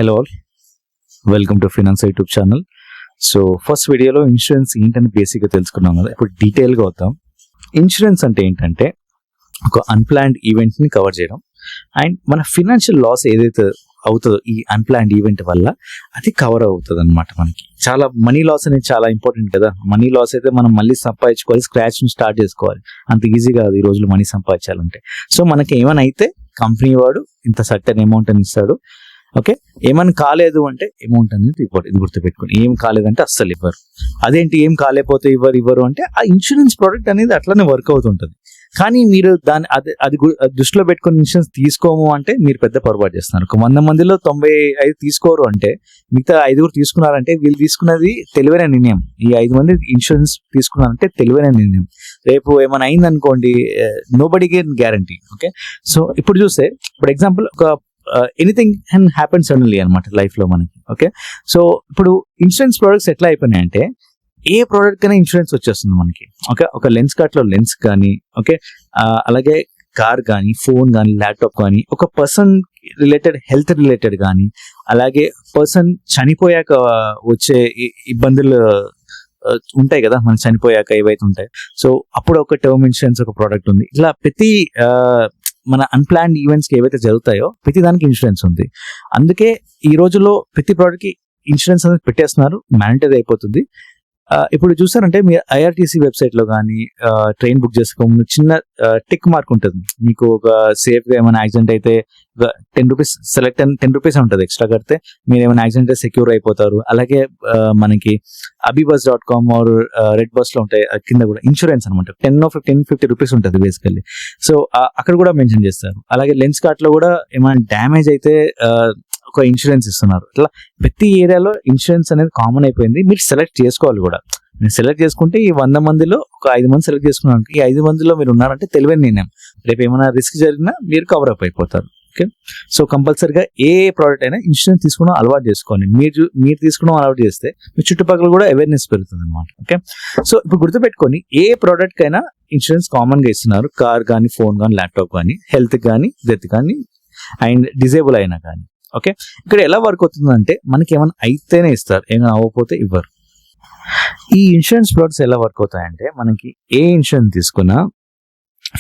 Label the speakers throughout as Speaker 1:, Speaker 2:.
Speaker 1: Hello all, welcome to finance YouTube channel. So first వీడియోలో insurance ఏంటని బేసిక్గా తెలుసుకున్నాం కదా. ఇప్పుడు డీటెయిల్గా వద్దాం. ఇన్సూరెన్స్ అంటే ఏంటంటే ఒక అన్ప్లాన్డ్ ఈవెంట్ని కవర్ చేయడం అండ్ మన ఫినాన్షియల్ లాస్ ఏదైతే అవుతుందో ఈ అన్ప్లాన్డ్ ఈవెంట్ వల్ల అది కవర్ అవుతుంది అనమాట. మనకి చాలా మనీ లాస్ అనేది చాలా ఇంపార్టెంట్ కదా. మనీ లాస్ అయితే మనం మళ్ళీ సంపాదించుకోవాలి, స్క్రాచ్ నుంచి స్టార్ట్ చేసుకోవాలి. అంత ఈజీ కాదు ఈ రోజులు మనీ సంపాదించాలంటే. సో మనకి ఏమైనా అయితే కంపెనీ వాడు ఇంత సర్టెన్ అమౌంట్ అని ఇస్తాడు. ఓకే, ఏమైనా కాలేదు అంటే అమౌంట్ అనేది ఇది గుర్తుపెట్టుకోండి. ఏం కాలేదంటే అస్సలు ఇవ్వరు. అదేంటి ఏం కాలేకపోతే ఇవ్వరు అంటే ఆ ఇన్సూరెన్స్ ప్రోడక్ట్ అనేది అట్లానే వర్క్ అవుతుంటుంది. కానీ మీరు దాన్ని అది దృష్టిలో పెట్టుకుని ఇన్సూరెన్స్ తీసుకోము అంటే మీరు పెద్ద పొరపాటు చేస్తున్నారు. ఒక 100 మందిలో 95 తీసుకోరు అంటే మిగతా 5 తీసుకున్నారంటే వీళ్ళు తీసుకున్నది తెలివైన నిర్ణయం. ఈ 5 మంది ఇన్సూరెన్స్ తీసుకున్నారంటే తెలివైన నిర్ణయం. రేపు ఏమైనా అయిందనుకోండి, nobody can guarantee. Okay, so ఇప్పుడు చూస్తే ఇప్పుడు ఎగ్జాంపుల్ ఒక ఎనీథింగ్ కెన్ హ్యాపెన్ సడన్లీ అనమాట లైఫ్ లో మనకి. ఓకే, సో ఇప్పుడు ఇన్సూరెన్స్ ప్రొడక్ట్స్ ఎట్లా అయిపోయినాయి అంటే ఏ ప్రోడక్ట్ కైనా ఇన్సూరెన్స్ వచ్చేస్తుంది మనకి. ఓకే, ఒక లెన్స్ కార్ట్ లో లెన్స్ కానీ, ఓకే, అలాగే కార్ కానీ, ఫోన్ కానీ, ల్యాప్టాప్ కానీ, ఒక పర్సన్ రిలేటెడ్ హెల్త్ రిలేటెడ్ కానీ, అలాగే పర్సన్ చనిపోయాక వచ్చే ఇబ్బందులు ఉంటాయి కదా, మనం చనిపోయాక ఏవైతే ఉంటాయి. సో అప్పుడు ఒక టర్మ్ ఇన్సూరెన్స్ ఒక ప్రోడక్ట్ ఉంది. ఇట్లా ప్రతి మన అన్ప్లాన్డ్ ఈవెంట్స్ కి ఏవైతే జరుగుతాయో ప్రతి దానికి ఇన్సూరెన్స్ ఉంది. అందుకే ఈ రోజుల్లో ప్రతి ప్రోడక్ట్ కి ఇన్సూరెన్స్ అనేది పెట్టేస్తున్నారు, మ్యాండేటరీ అయిపోతుంది. ఇప్పుడు చూసారంటే మీరు ఐఆర్టీసీ వెబ్సైట్ లో కానీ ట్రైన్ బుక్ చేసుకోమని చిన్న టిక్ మార్క్ ఉంటుంది. మీకు ఒక సేఫ్ గా ఏమైనా యాక్సిడెంట్ అయితే ₹10 సెలెక్ట్ 10 రూపీస్ ఉంటుంది. ఎక్స్ట్రా కడితే మీరు ఏమైనా యాక్సిడెంట్ అయితే సెక్యూర్ అయిపోతారు. అలాగే మనకి abibus.com ఆర్ రెడ్ బస్ లో ఉంటాయి కింద కూడా ఇన్సూరెన్స్ అనమాట. 10 రూపీస్ ఉంటుంది బేసికల్లీ. సో అక్కడ కూడా మెన్షన్ చేస్తారు. అలాగే లెన్స్ కార్ట్ లో కూడా ఏమైనా డ్యామేజ్ అయితే ఒక ఇన్సూరెన్స్ ఇస్తున్నారు. ఇట్లా ప్రతి ఏరియాలో ఇన్సూరెన్స్ అనేది కామన్ అయిపోయింది. మీరు సెలెక్ట్ చేసుకోవాలి కూడా. మీరు సెలెక్ట్ చేసుకుంటే ఈ 100 మందిలో ఒక 5 మంది సెలెక్ట్ చేసుకున్నారు. ఈ 5 మందిలో మీరు ఉన్నారంటే తెలివైన నిర్ణయం. రేపు ఏమైనా రిస్క్ జరిగినా మీరు కవర్ అప్ అయిపోతారు. ఓకే, సో కంపల్సరీగా ఏ ప్రోడక్ట్ అయినా ఇన్సూరెన్స్ తీసుకోవడం అలవాటు చేసుకోండి. మీరు తీసుకోవడం అలవాటు చేస్తే మీ చుట్టుపక్కల కూడా అవేర్నెస్ పెరుగుతుంది అనమాట. ఓకే, సో ఇప్పుడు గుర్తుపెట్టుకొని ఏ ప్రోడక్ట్ కైనా ఇన్సూరెన్స్ కామన్ గా ఇస్తున్నారు. కార్ కానీ, ఫోన్ కానీ, ల్యాప్టాప్ కానీ, హెల్త్ కానీ, డెత్ కానీ అండ్ డిజేబుల్ అయినా కానీ. ఓకే, ఇక్కడ ఎలా వర్క్ అవుతుందంటే మనకి ఏమైనా అయితేనే ఇస్తారు, ఏమైనా అవ్వకపోతే ఇవ్వరు. ఈ ఇన్సూరెన్స్ ప్రొడక్ట్స్ ఎలా వర్క్ అవుతాయంటే మనకి ఏ ఇన్సూరెన్స్ తీసుకున్నా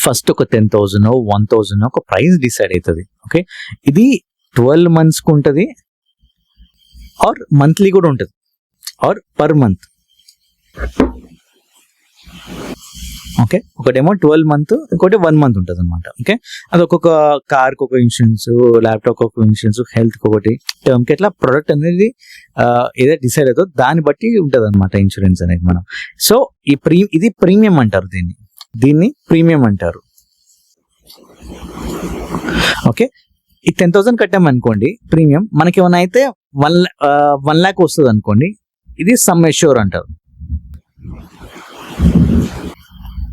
Speaker 1: ఫస్ట్ ఒక 10,000 1,000 ఒక ప్రైస్ డిసైడ్ అవుతుంది. ఓకే, ఇది 12 months కు ఉంటుంది ఆర్ మంత్లీ కూడా ఉంటుంది ఆర్ పర్ మంత్. ఓకే, ఒకటేమో 12 months, ఇంకోటి 1 month ఉంటుంది అనమాట. ఓకే, అది ఒక్కొక్క కార్కి ఒక ఇన్సూరెన్స్, ల్యాప్టాప్ ఒక ఇన్సూరెన్స్, హెల్త్ ఒకటి, టర్మ్ కి ఎట్లా ప్రొడక్ట్ అనేది ఏదైతే డిసైడ్ అవుతుందో దాన్ని బట్టి ఉంటుంది అనమాట ఇన్సూరెన్స్ అనేది మనం. సో ఇది ప్రీమియం అంటారు, దీన్ని ప్రీమియం అంటారు. ఓకే, ఈ 10,000 కట్టామనుకోండి ప్రీమియం, మనకి ఏమైనా అయితే 1 lakh వస్తుంది అనుకోండి, ఇది సమ్ అష్యూర్ అంటారు.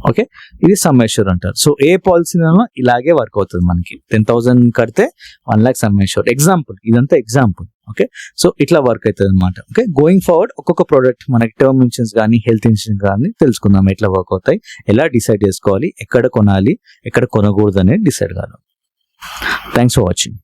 Speaker 1: ఓకే, ఇది సమ్ అష్యూర్ అంటారు. సో ఏ పాలసీలో ఇలాగే వర్క్ అవుతుంది. మనకి 10,000 కడితే 1 lakh సమ్ అష్యూర్. ఎగ్జాంపుల్, ఇదంతా ఎగ్జాంపుల్. ఓకే, సో ఇట్లా వర్క్ అవుతుంది అనమాట. ఓకే, గోయింగ్ ఫార్వర్డ్ ఒక్కొక్క ప్రోడక్ట్ మనకి టర్మ్ ఇన్సూరెన్స్ కానీ, హెల్త్ ఇన్సూరెన్స్ కానీ తెలుసుకుందాం ఎట్లా వర్క్ అవుతాయి, ఎలా డిసైడ్ చేసుకోవాలి, ఎక్కడ కొనాలి, ఎక్కడ కొనకూడదు అనేది డిసైడ్ కావాలి. Thanks for watching.